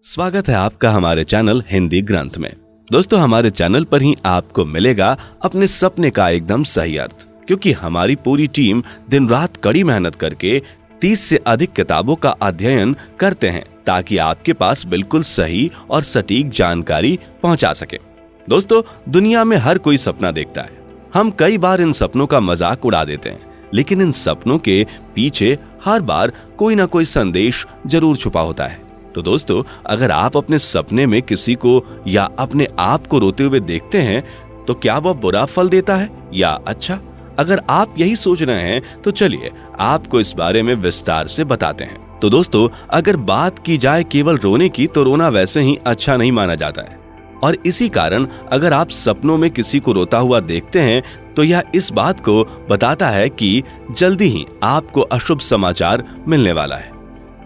स्वागत है आपका हमारे चैनल हिंदी ग्रंथ में। दोस्तों, हमारे चैनल पर ही आपको मिलेगा अपने सपने का एकदम सही अर्थ, क्योंकि हमारी पूरी टीम दिन रात कड़ी मेहनत करके 30 से अधिक किताबों का अध्ययन करते हैं ताकि आपके पास बिल्कुल सही और सटीक जानकारी पहुंचा सके। दोस्तों, दुनिया में हर कोई सपना देखता है। हम कई बार इन सपनों का मजाक उड़ा देते हैं, लेकिन इन सपनों के पीछे हर बार कोई ना कोई संदेश जरूर छुपा होता है। तो दोस्तों, अगर आप अपने सपने में किसी को या अपने आप को रोते हुए देखते हैं तो क्या वह बुरा फल देता है या अच्छा? अगर आप यही सोच रहे हैं तो चलिए आपको इस बारे में विस्तार से बताते हैं। तो दोस्तों, अगर बात की जाए केवल रोने की, तो रोना वैसे ही अच्छा नहीं माना जाता है, और इसी कारण अगर आप सपनों में किसी को रोता हुआ देखते हैं तो यह इस बात को बताता है कि जल्दी ही आपको अशुभ समाचार मिलने वाला है।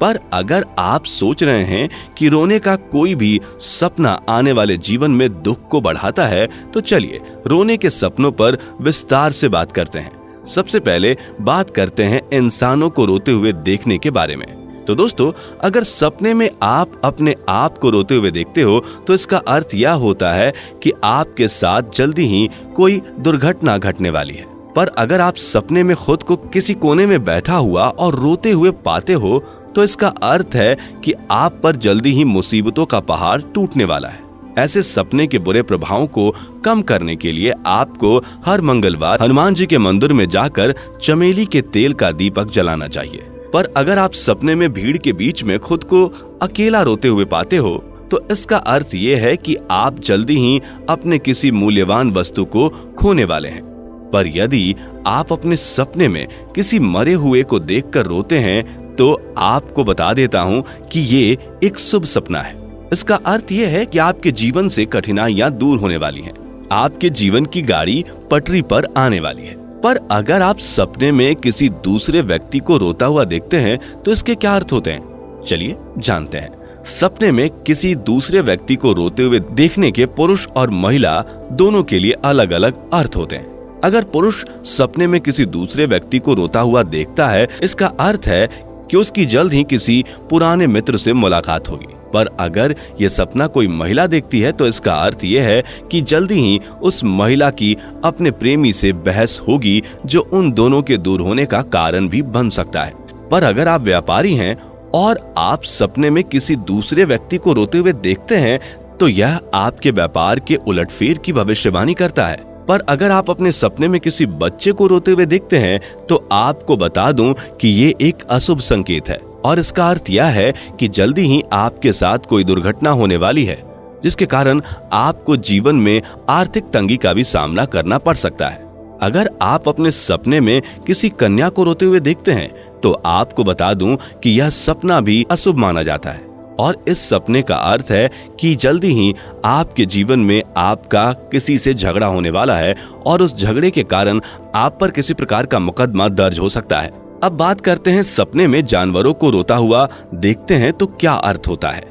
पर अगर आप सोच रहे हैं कि रोने का कोई भी सपना आने वाले जीवन में दुख को बढ़ाता है, तो चलिए रोने के सपनों पर विस्तार से बात करते हैं। सबसे पहले बात करते हैं इंसानों को रोते हुए देखने के बारे में। तो दोस्तों, अगर सपने में आप अपने आप को रोते हुए देखते हो तो इसका अर्थ यह होता है कि आपके साथ जल्दी ही कोई दुर्घटना घटने वाली है। पर अगर आप सपने में खुद को किसी कोने में बैठा हुआ और रोते हुए पाते हो तो इसका अर्थ है कि आप पर जल्दी ही मुसीबतों का पहाड़ टूटने वाला है। ऐसे सपने के बुरे प्रभावों को कम करने के लिए आपको हर मंगलवार हनुमान जी के मंदिर में जाकर चमेली के तेल का दीपक जलाना चाहिए। पर अगर आप सपने में भीड़ के बीच में खुद को अकेला रोते हुए पाते हो तो इसका अर्थ ये है कि आप जल्दी ही अपने किसी मूल्यवान वस्तु को खोने वाले हैं। पर यदि आप अपने सपने में किसी मरे हुए को देखकर रोते हैं तो आपको बता देता हूं कि ये एक शुभ सपना है। इसका अर्थ ये है कि आपके जीवन से कठिनाइयां दूर होने वाली हैं। आपके जीवन की गाड़ी पटरी पर आने वाली है। पर अगर आप सपने में किसी दूसरे व्यक्ति को रोता हुआ देखते हैं तो इसके क्या अर्थ होते हैं, चलिए जानते हैं। सपने में किसी दूसरे व्यक्ति को रोते हुए देखने के पुरुष और महिला दोनों के लिए अलग अलग अर्थ होते हैं। अगर पुरुष सपने में किसी दूसरे व्यक्ति को रोता हुआ देखता है, इसका अर्थ है कि उसकी जल्द ही किसी पुराने मित्र से मुलाकात होगी। पर अगर यह सपना कोई महिला देखती है तो इसका अर्थ यह है कि जल्दी ही उस महिला की अपने प्रेमी से बहस होगी, जो उन दोनों के दूर होने का कारण भी बन सकता है। पर अगर आप व्यापारी हैं और आप सपने में किसी दूसरे व्यक्ति को रोते हुए देखते हैं तो यह आपके व्यापार के उलटफेर की भविष्यवाणी करता है। पर अगर आप अपने सपने में किसी बच्चे को रोते हुए देखते हैं तो आपको बता दूं कि ये एक अशुभ संकेत है, और इसका अर्थ यह है कि जल्दी ही आपके साथ कोई दुर्घटना होने वाली है, जिसके कारण आपको जीवन में आर्थिक तंगी का भी सामना करना पड़ सकता है। अगर आप अपने सपने में किसी कन्या को रोते हुए देखते हैं तो आपको बता दूं कि यह सपना भी अशुभ माना जाता है, और इस सपने का अर्थ है कि जल्दी ही आपके जीवन में आपका किसी से झगड़ा होने वाला है, और उस झगड़े के कारण आप पर किसी प्रकार का मुकदमा दर्ज हो सकता है। अब बात करते हैं सपने में जानवरों को रोता हुआ देखते हैं तो क्या अर्थ होता है।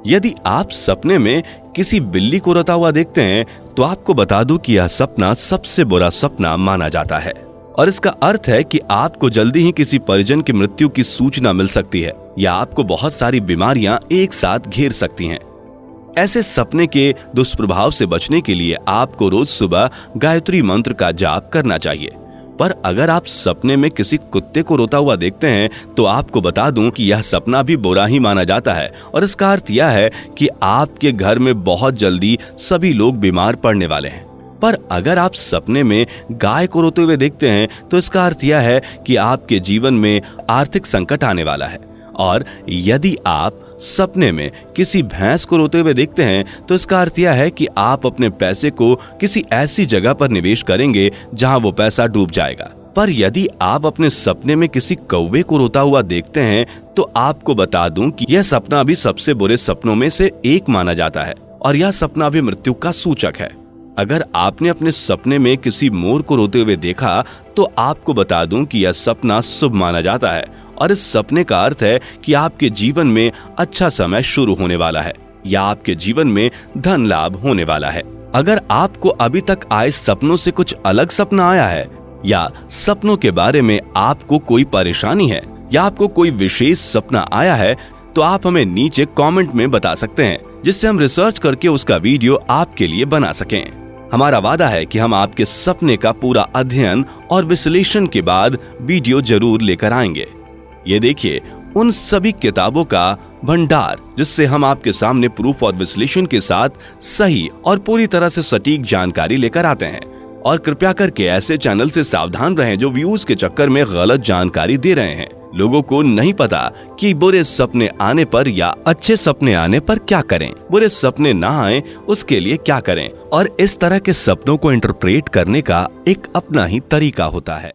यदि आप सपने में किसी बिल्ली को रोता हुआ देखते हैं तो आपको बता दूं कि यह सपना सबसे बुरा सपना माना जाता है, और इसका अर्थ है कि आपको जल्दी ही किसी परिजन की मृत्यु की सूचना मिल सकती है, या आपको बहुत सारी बीमारियां एक साथ घेर सकती हैं। ऐसे सपने के दुष्प्रभाव से बचने के लिए आपको रोज सुबह गायत्री मंत्र का जाप करना चाहिए। पर अगर आप सपने में किसी कुत्ते को रोता हुआ देखते हैं तो आपको बता दूं कि यह सपना भी बुरा ही माना जाता है, और इसका अर्थ यह है कि आपके घर में बहुत जल्दी सभी लोग बीमार पड़ने वाले हैं। पर अगर आप सपने में गाय को रोते हुए देखते हैं तो इसका अर्थ यह है कि आपके जीवन में आर्थिक संकट आने वाला है, और यदि आप सपने में किसी भैंस को रोते हुए देखते हैं तो इसका अर्थ यह है कि आप अपने पैसे को किसी ऐसी जगह पर निवेश करेंगे जहां वो पैसा डूब जाएगा। पर यदि आप अपने सपने में किसी कौवे को रोता हुआ देखते हैं तो आपको बता दूं कि यह सपना भी सबसे बुरे सपनों में से एक माना जाता है, और यह सपना भी मृत्यु का सूचक है। अगर आपने अपने सपने में किसी मोर को रोते हुए देखा तो आपको बता दूं कि यह सपना शुभ माना जाता है, और इस सपने का अर्थ है कि आपके जीवन में अच्छा समय शुरू होने वाला है, या आपके जीवन में धन लाभ होने वाला है। अगर आपको अभी तक आए सपनों से कुछ अलग सपना आया है, या सपनों के बारे में आपको कोई परेशानी है, या आपको कोई विशेष सपना आया है, तो आप हमें नीचे कमेंट में बता सकते हैं, जिससे हम रिसर्च करके उसका वीडियो आपके लिए बना सकें। हमारा वादा है कि हम आपके सपने का पूरा अध्ययन और विश्लेषण के बाद वीडियो जरूर लेकर आएंगे। ये देखिए उन सभी किताबों का भंडार जिससे हम आपके सामने प्रूफ और विश्लेषण के साथ सही और पूरी तरह से सटीक जानकारी लेकर आते हैं। और कृपया करके ऐसे चैनल से सावधान रहें जो व्यूज के चक्कर में गलत जानकारी दे रहे हैं। लोगों को नहीं पता कि बुरे सपने आने पर या अच्छे सपने आने पर क्या करें, बुरे सपने ना आए उसके लिए क्या करें, और इस तरह के सपनों को इंटरप्रेट करने का एक अपना ही तरीका होता है।